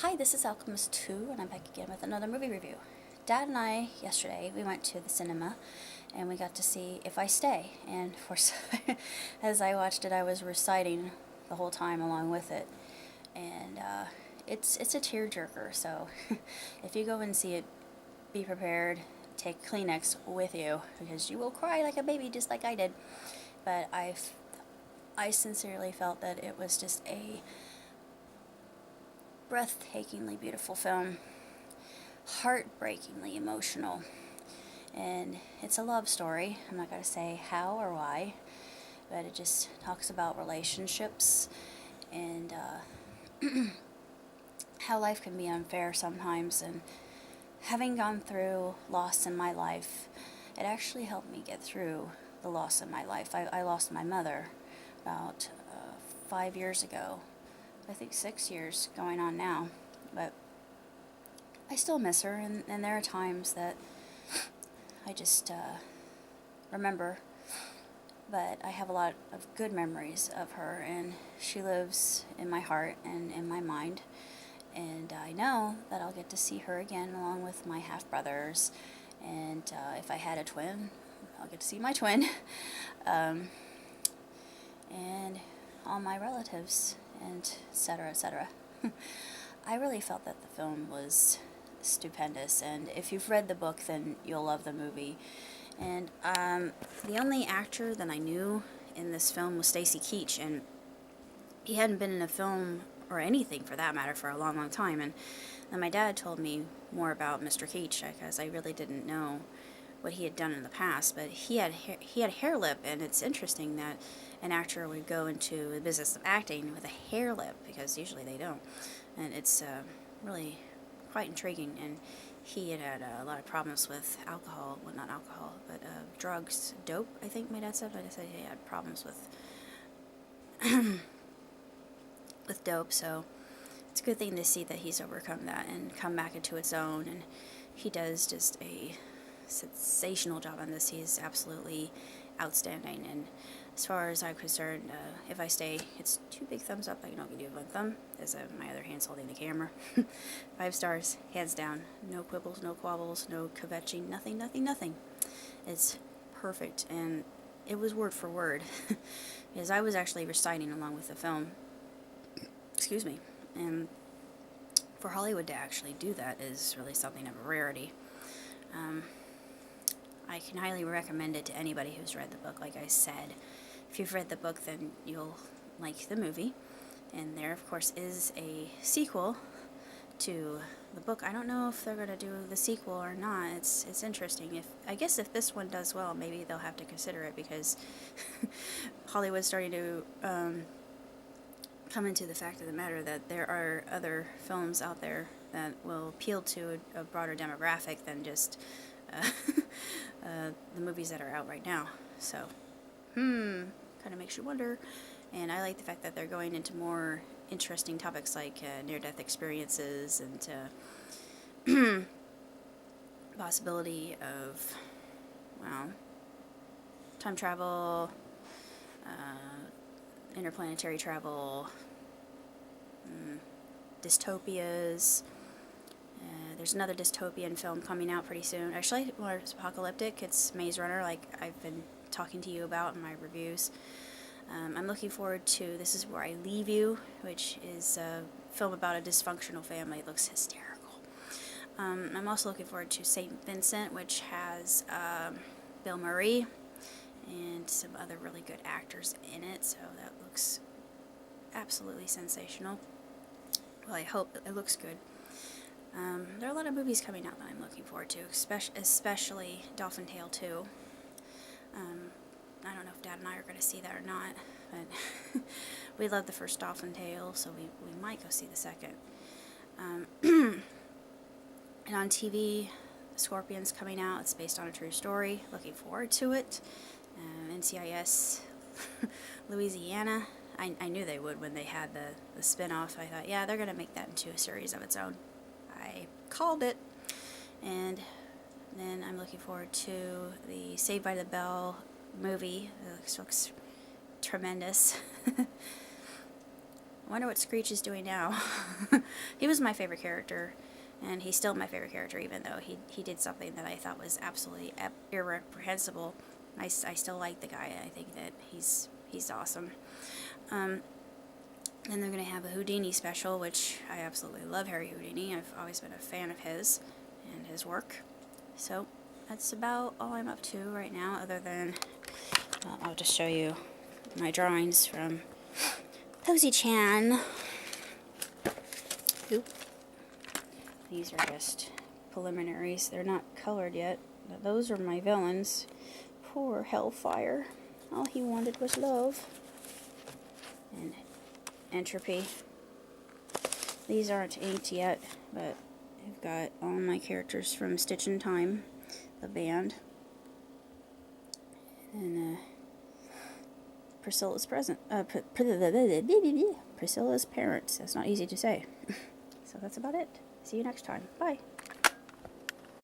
Hi, this is Alchemist 2, and I'm back again with another movie review. Dad and I, yesterday, we went to the cinema, and we got to see If I Stay, and as I watched it, I was reciting the whole time along with it, and it's a tearjerker, so if you go and see it, be prepared, take Kleenex with you, because you will cry like a baby, just like I did, but I sincerely felt that it was just a breathtakingly beautiful film, heartbreakingly emotional, and it's a love story. I'm not going to say how or why, but it just talks about relationships and how life can be unfair sometimes. And having gone through loss in my life, it actually helped me get through the loss in my life. I lost my mother about 5 years ago. I think 6 years going on now, but I still miss her, and there are times that I just remember, but I have a lot of good memories of her, and she lives in my heart and in my mind, and I know that I'll get to see her again along with my half-brothers, and if I had a twin, I'll get to see my twin, and all my relatives, and etc., etc. I really felt that the film was stupendous, and if you've read the book, then you'll love the movie. And the only actor that I knew in this film was Stacy Keach, and he hadn't been in a film or anything for that matter for a long, long time. And then my dad told me more about Mr. Keach because I really didn't know what he had done in the past, but he had hair lip, and it's interesting that an actor would go into the business of acting with a hair lip because usually they don't, and it's really quite intriguing. And he had a lot of problems with alcohol, well, not alcohol, but drugs, dope, I think my dad said. I said he had problems with with dope, so it's a good thing to see that he's overcome that and come back into its own, and he does just a sensational job on this. He's absolutely outstanding, and as far as I'm concerned, If I Stay, it's 2 big thumbs up. I can only do 1 thumb, as my other hand's holding the camera. 5 stars, hands down. No quibbles, no quabbles, no kvetching, nothing, nothing, nothing. It's perfect, and it was word for word, because I was actually reciting along with the film. Excuse me. And for Hollywood to actually do that is really something of a rarity. I can highly recommend it to anybody who's read the book. Like I said, if you've read the book, then you'll like the movie. And there, of course, is a sequel to the book. I don't know if they're going to do the sequel or not. It's interesting. I guess if this one does well, maybe they'll have to consider it, because Hollywood's starting to come into the fact of the matter that there are other films out there that will appeal to a broader demographic than just the movies that are out right now. So, kind of makes you wonder. And I like the fact that they're going into more interesting topics like near-death experiences and possibility of, well, time travel, interplanetary travel, dystopias. There's another dystopian film coming out pretty soon. Actually, more apocalyptic. It's Maze Runner, like I've been talking to you about in my reviews. I'm looking forward to This Is Where I Leave You, which is a film about a dysfunctional family. It looks hysterical. I'm also looking forward to St. Vincent, which has Bill Murray and some other really good actors in it, so that looks absolutely sensational. Well, I hope it looks good. There are a lot of movies coming out that I'm looking forward to, especially Dolphin Tale 2. I don't know if Dad and I are going to see that or not, but we love the first Dolphin Tale, so we might go see the second. And on TV, Scorpion's coming out. It's based on a true story. Looking forward to it. NCIS Louisiana. I knew they would when they had the spin-off. I thought, yeah, they're going to make that into a series of its own. I called it. And then I'm looking forward to the Saved by the Bell movie. It looks tremendous. wonder what Screech is doing now. He was my favorite character, and he's still my favorite character, even though he did something that I thought was absolutely irreprehensible. I still like the guy. I think that he's awesome. Then they're going to have a Houdini special, which I absolutely love Harry Houdini. I've always been a fan of his and his work. So that's about all I'm up to right now, other than I'll just show you my drawings from Posy-chan. Oop. These are just preliminaries. They're not colored yet. Those are my villains. Poor Hellfire. All he wanted was love. And Entropy. These aren't inked yet, but I've got all my characters from Stitch in Time, the band. And Priscilla's Priscilla's parents. That's not easy to say. So that's about it. See you next time. Bye.